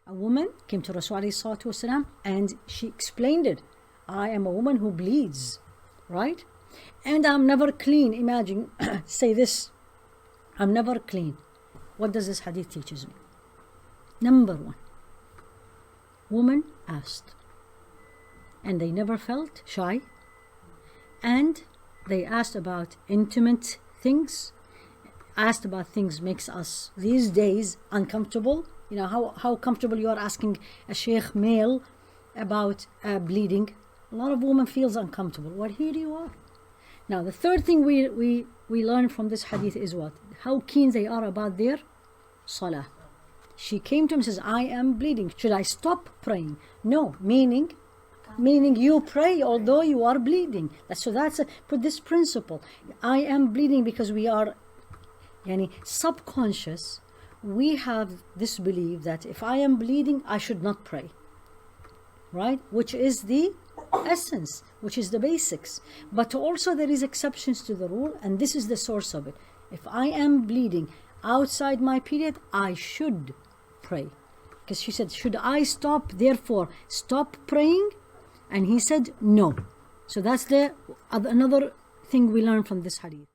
A woman came to Rasulullah and she explained it. I am a woman who bleeds, right? And I'm never clean. Imagine, say this, I'm never clean. What does this hadith teaches me? Number one, woman asked, and they never felt shy, and they asked about intimate things, asked about things makes us these days uncomfortable. You know how comfortable you are asking a sheikh male about bleeding. A lot of women feels uncomfortable. Well, here you are. Now the third thing we learn from this hadith is what? How keen they are about their salah. She came to him and says, I am bleeding. Should I stop praying? No, meaning you pray although you are bleeding. Put this principle. I am bleeding because we are subconscious. We have this belief that if I am bleeding, I should not pray. Right? Which is the essence, which is the basics. But also there is exceptions to the rule, and this is the source of it. If I am bleeding outside my period, I should pray. Because she said, should I stop praying? And he said, no. So that's another thing we learn from this hadith.